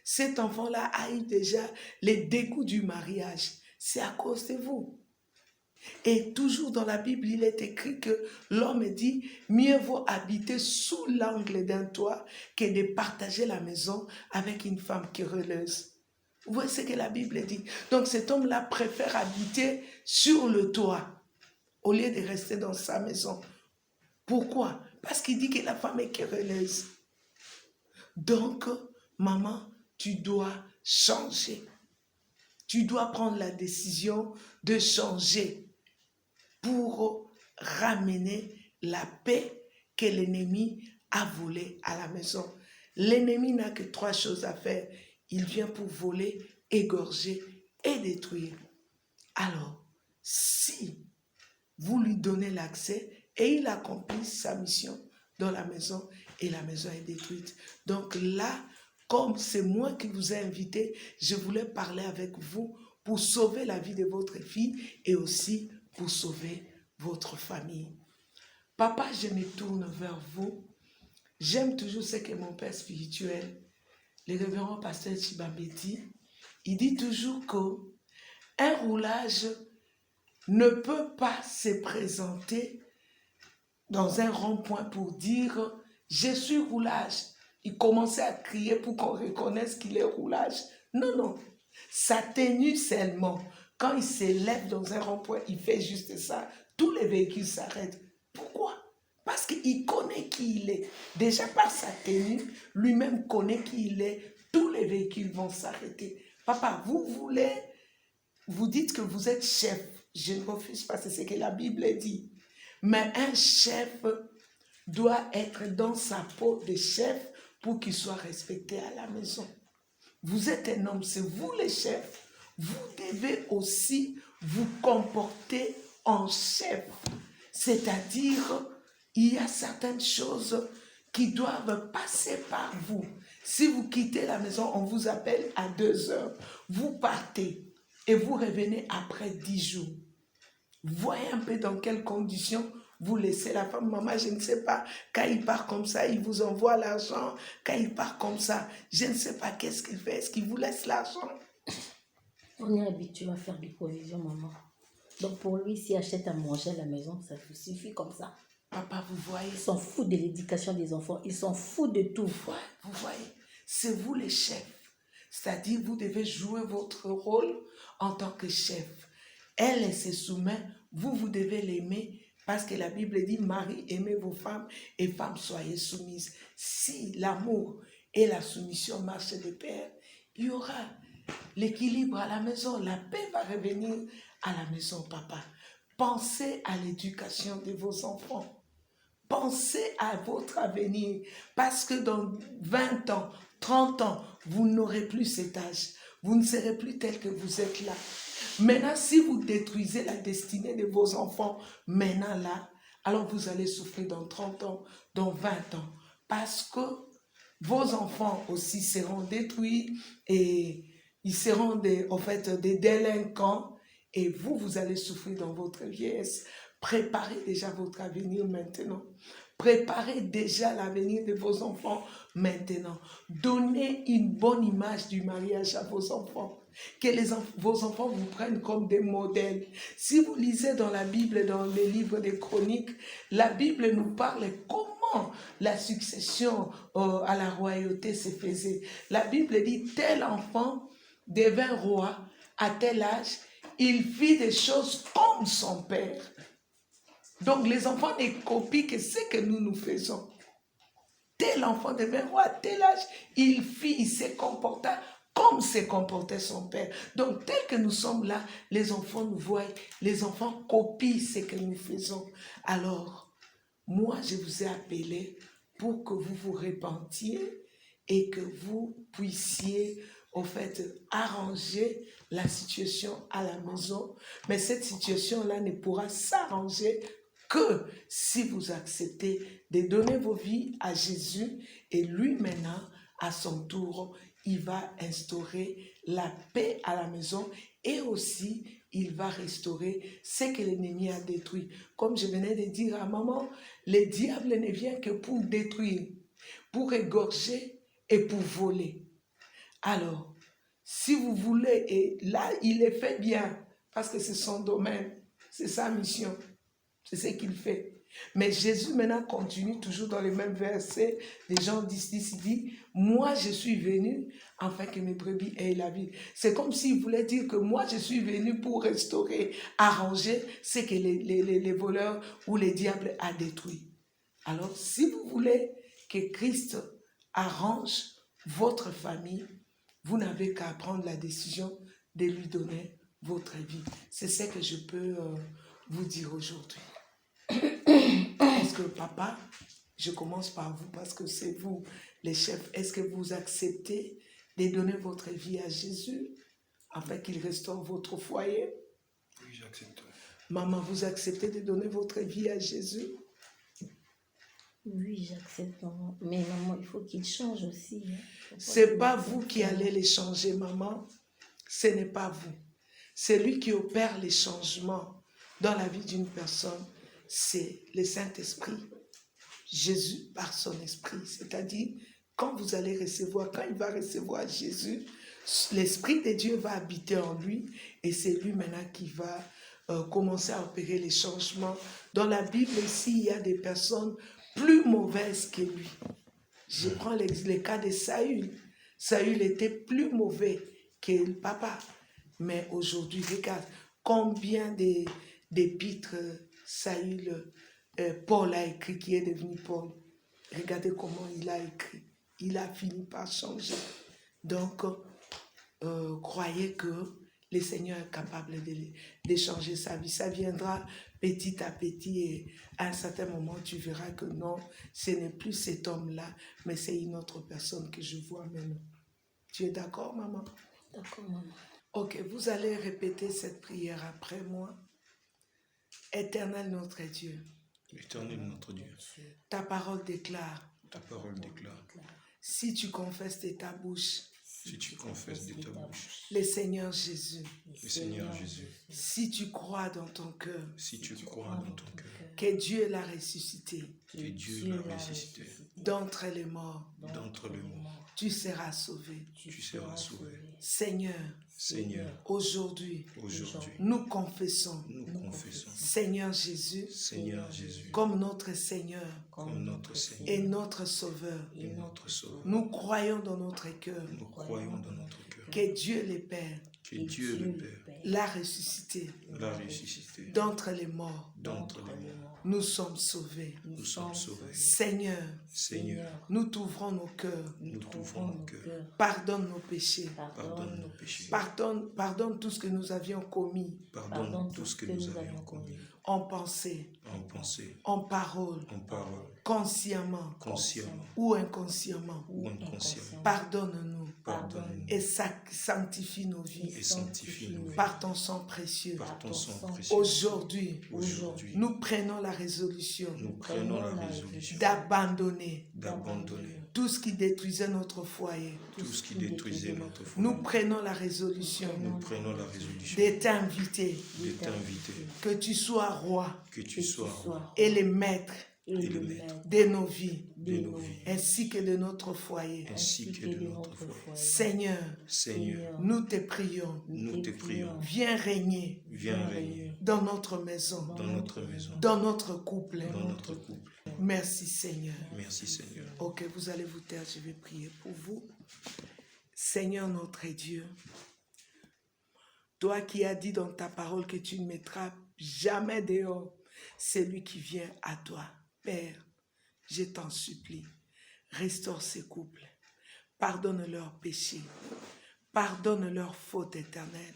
Speaker 8: Cet enfant-là a eu déjà les dégoûts du mariage. C'est à cause de vous. Et toujours dans la Bible, il est écrit que l'homme dit « Mieux vaut habiter sous l'angle d'un toit que de partager la maison avec une femme querelleuse. » Vous voyez ce que la Bible dit. Donc cet homme-là préfère habiter sur le toit au lieu de rester dans sa maison. Pourquoi? Parce qu'il dit que la femme est querelleuse. Donc, maman, tu dois changer. Tu dois prendre la décision de changer pour ramener la paix que l'ennemi a volée à la maison. L'ennemi n'a que 3 choses à faire. Il vient pour voler, égorger et détruire. Alors, si vous lui donnez l'accès et il accomplit sa mission dans la maison et la maison est détruite. Donc là, comme c'est moi qui vous ai invité, je voulais parler avec vous pour sauver la vie de votre fille et aussi pour sauver votre famille. Papa, je me tourne vers vous. J'aime toujours ce que mon père spirituel, le révérend pasteur Chibambe dit. Il dit toujours qu'un roulage ne peut pas se présenter dans un rond-point pour dire « Je suis roulage ». Il commençait à crier pour qu'on reconnaisse qu'il est roulage. Non, non. Sa tenue seulement. Quand il s'élève dans un rond-point, il fait juste ça. Tous les véhicules s'arrêtent. Pourquoi? Parce qu'il connaît qui il est. Déjà par sa tenue, lui-même connaît qui il est. Tous les véhicules vont s'arrêter. Papa, vous dites que vous êtes chef. Je ne refuse pas, c'est ce que la Bible dit. Mais un chef doit être dans sa peau de chef pour qu'il soit respecté à la maison. Vous êtes un homme, c'est vous les chefs. Vous devez aussi vous comporter en chef. C'est-à-dire, il y a certaines choses qui doivent passer par vous. Si vous quittez la maison, on vous appelle à 2 heures. Vous partez et vous revenez après 10 jours. Voyez un peu dans quelles conditions vous laissez la femme. Maman, je ne sais pas, quand il part comme ça, il vous envoie l'argent. Quand il part comme ça, je ne sais pas qu'est-ce qu'il fait. Est-ce qu'il vous laisse l'argent?
Speaker 7: On est habitué à faire des provisions, maman. Donc pour lui, s'il achète à manger à la maison, ça vous suffit comme ça.
Speaker 8: Papa, vous voyez.
Speaker 7: Ils s'en foutent de l'éducation des enfants. Ils s'en foutent de tout.
Speaker 8: Vous voyez, c'est vous les chefs. C'est-à-dire, vous devez jouer votre rôle en tant que chef. Elle se soumet, vous devez l'aimer parce que la Bible dit, mari, aimez vos femmes et femmes, soyez soumises. Si l'amour et la soumission marchent de pair, il y aura l'équilibre à la maison. La paix va revenir à la maison, papa. Pensez à l'éducation de vos enfants. Pensez à votre avenir parce que dans 20 ans, 30 ans, vous n'aurez plus cet âge. Vous ne serez plus tel que vous êtes là. Maintenant, si vous détruisez la destinée de vos enfants, maintenant là, alors vous allez souffrir dans 30 ans, dans 20 ans. Parce que vos enfants aussi seront détruits et ils seront des délinquants. Et vous allez souffrir dans votre vieillesse. Préparez déjà votre avenir maintenant. Préparez déjà l'avenir de vos enfants maintenant. Donnez une bonne image du mariage à vos enfants. Que vos enfants vous prennent comme des modèles. Si vous lisez dans la Bible, dans les livres des chroniques, la Bible nous parle comment la succession à la royauté se faisait. La Bible dit, tel enfant devint roi à tel âge, il fit des choses comme son père. Donc les enfants ne copient que ce que nous faisons. Tel enfant devient roi, à tel âge, il se comporta comme se comportait son père. Donc tel que nous sommes là, les enfants nous voient, les enfants copient ce que nous faisons. Alors, moi je vous ai appelé pour que vous vous repentiez et que vous puissiez au fait arranger la situation à la maison. Mais cette situation-là ne pourra s'arranger que si vous acceptez de donner vos vies à Jésus et lui maintenant, à son tour, il va instaurer la paix à la maison et aussi il va restaurer ce que l'ennemi a détruit. Comme je venais de dire à maman, le diable ne vient que pour détruire, pour égorger et pour voler. Alors, si vous voulez, et là il est fait bien, parce que c'est son domaine, c'est sa mission. C'est ce qu'il fait. Mais Jésus maintenant continue toujours dans les mêmes versets. Les gens disent, il dit, moi je suis venu afin que mes brebis aient la vie. C'est comme s'il voulait dire que moi je suis venu pour restaurer, arranger ce que les voleurs ou les diables a détruit. Alors si vous voulez que Christ arrange votre famille, vous n'avez qu'à prendre la décision de lui donner votre vie. C'est ce que je peux vous dire aujourd'hui. Est-ce que papa, je commence par vous parce que c'est vous les chefs, est-ce que vous acceptez de donner votre vie à Jésus afin qu'il restaure votre foyer?
Speaker 4: Oui, j'accepte.
Speaker 8: Maman, vous acceptez de donner votre vie à Jésus?
Speaker 7: Oui, j'accepte, maman. Mais maman, il faut qu'il change aussi. Hein.
Speaker 8: C'est pas vous qui allez les changer, maman. Ce n'est pas vous. C'est lui qui opère les changements dans la vie d'une personne. C'est le Saint-Esprit, Jésus par son esprit. C'est-à-dire, quand vous allez recevoir, quand il va recevoir Jésus, l'Esprit de Dieu va habiter en lui et c'est lui maintenant qui va commencer à opérer les changements. Dans la Bible ici, il y a des personnes plus mauvaises que lui. Je prends le cas de Saül. Saül était plus mauvais que le papa. Mais aujourd'hui, regarde combien d'épîtres Saül, Paul a écrit, qui est devenu Paul. Regardez comment il a écrit. Il a fini par changer. Donc, croyez que le Seigneur est capable de changer sa vie. Ça viendra petit à petit et à un certain moment, tu verras que non, ce n'est plus cet homme-là, mais c'est une autre personne que je vois maintenant. Tu es d'accord, maman?
Speaker 7: D'accord, maman.
Speaker 8: Ok, vous allez répéter cette prière après moi. Éternel notre Dieu,
Speaker 4: Éternel notre Dieu,
Speaker 8: ta parole déclare,
Speaker 4: ta parole déclare,
Speaker 8: si tu confesses de ta bouche
Speaker 4: si tu confesses de ta bouche
Speaker 8: le Seigneur Jésus,
Speaker 4: le Seigneur Jésus,
Speaker 8: si tu crois dans ton cœur
Speaker 4: si tu crois dans ton cœur
Speaker 8: que Dieu l'a ressuscité
Speaker 4: que Dieu l'a ressuscité
Speaker 8: d'entre les morts,
Speaker 4: d'entre les morts,
Speaker 8: tu seras sauvé.
Speaker 4: tu seras sauvé.
Speaker 8: Seigneur,
Speaker 4: Seigneur,
Speaker 8: aujourd'hui,
Speaker 4: aujourd'hui,
Speaker 8: nous confessons,
Speaker 4: nous confessons,
Speaker 8: Seigneur Jésus,
Speaker 4: Seigneur Jésus,
Speaker 8: comme notre Seigneur
Speaker 4: comme notre Seigneur
Speaker 8: et notre Sauveur.
Speaker 4: et notre Sauveur.
Speaker 8: Nous croyons dans notre cœur
Speaker 4: Nous croyons dans notre cœur
Speaker 8: que Dieu le Père
Speaker 4: que Dieu le Père
Speaker 8: l'a ressuscité
Speaker 4: l'a ressuscité
Speaker 8: d'entre les morts.
Speaker 4: d'entre les morts.
Speaker 8: Nous sommes sauvés.
Speaker 4: Nous sommes sauvés.
Speaker 8: Seigneur,
Speaker 4: Seigneur,
Speaker 8: nous t'ouvrons nos cœurs.
Speaker 4: nous t'ouvrons nos cœurs.
Speaker 8: Pardonne nos péchés.
Speaker 4: Pardonne nos péchés.
Speaker 8: Pardonne tout ce que nous avions commis
Speaker 4: Pardonne tout ce que nous avions commis
Speaker 8: en pensée,
Speaker 4: en pensée,
Speaker 8: en parole,
Speaker 4: en parole,
Speaker 8: consciemment
Speaker 4: consciemment
Speaker 8: ou inconsciemment.
Speaker 4: ou inconsciemment.
Speaker 8: Pardonne-nous
Speaker 4: Pardonne-nous
Speaker 8: et sanctifie nos vies
Speaker 4: et sanctifie nos vies
Speaker 8: par ton sang précieux.
Speaker 4: par ton sang précieux.
Speaker 8: Aujourd'hui,
Speaker 4: Aujourd'hui,
Speaker 8: nous prenons la résolution
Speaker 4: nous prenons la résolution
Speaker 8: d'abandonner
Speaker 4: d'abandonner
Speaker 8: tout ce qui détruisait notre foyer.
Speaker 4: tout ce qui détruisait notre foi.
Speaker 8: Nous prenons la résolution
Speaker 4: Nous prenons la résolution
Speaker 8: de t'inviter,
Speaker 4: de t'inviter
Speaker 8: que tu sois roi
Speaker 4: que tu sois roi
Speaker 8: et le maître
Speaker 4: et le maître
Speaker 8: de nos vies,
Speaker 4: de nos vies,
Speaker 8: ainsi que de notre foyer.
Speaker 4: ainsi que de notre foi.
Speaker 8: Seigneur,
Speaker 4: Seigneur,
Speaker 8: nous te prions,
Speaker 4: nous te prions,
Speaker 8: viens régner
Speaker 4: viens régner
Speaker 8: dans notre maison,
Speaker 4: dans notre maison,
Speaker 8: dans notre couple.
Speaker 4: dans notre couple.
Speaker 8: Merci Seigneur.
Speaker 4: Merci Seigneur.
Speaker 8: Ok, vous allez vous taire, je vais prier pour vous. Seigneur notre Dieu, toi qui as dit dans ta parole que tu ne mettras jamais dehors celui qui vient à toi. Père, je t'en supplie, restaure ces couples, pardonne leurs péchés, pardonne leurs fautes éternelles.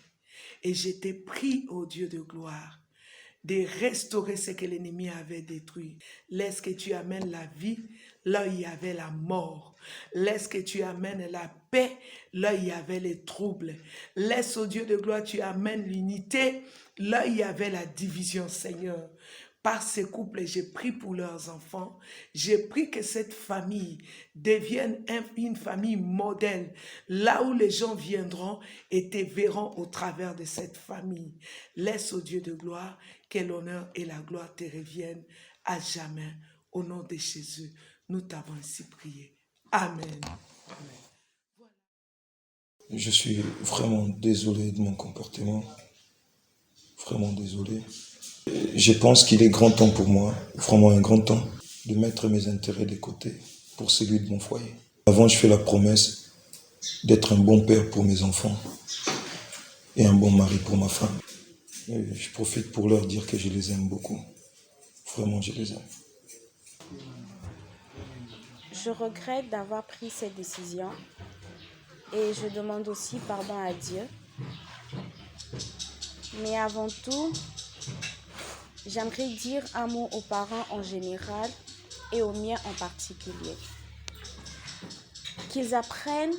Speaker 8: Et je te prie, ô Dieu de gloire, de restaurer ce que l'ennemi avait détruit. Laisse que tu amènes la vie là où il y avait la mort. Laisse que tu amènes la paix là où il y avait les troubles. Laisse, ô Dieu de gloire, tu amènes l'unité là où il y avait la division, Seigneur. Par ces couples, j'ai pris pour leurs enfants. J'ai pris que cette famille devienne une famille modèle, là où les gens viendront et te verront au travers de cette famille. Laisse au Dieu de gloire que l'honneur et la gloire te reviennent à jamais. Au nom de Jésus, nous t'avons ainsi prié. Amen.
Speaker 4: Je suis vraiment désolé de mon comportement. Vraiment désolé. Je pense qu'il est grand temps pour moi, vraiment un grand temps, de mettre mes intérêts de côté pour celui de mon foyer. Avant, je fais la promesse d'être un bon père pour mes enfants et un bon mari pour ma femme. Et je profite pour leur dire que je les aime beaucoup. Vraiment, je les aime.
Speaker 3: Je regrette d'avoir pris cette décision et je demande aussi pardon à Dieu. Mais avant tout, j'aimerais dire un mot aux parents en général et aux miens en particulier. Qu'ils apprennent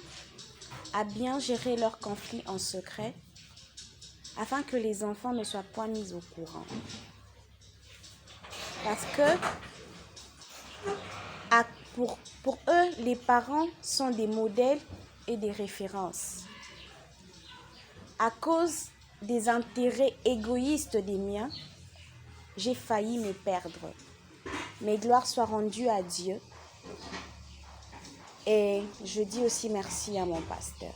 Speaker 3: à bien gérer leurs conflits en secret afin que les enfants ne soient pas mis au courant. Parce que pour eux, les parents sont des modèles et des références. À cause des intérêts égoïstes des miens, j'ai failli me perdre. Mais gloire soit rendue à Dieu. Et je dis aussi merci à mon pasteur.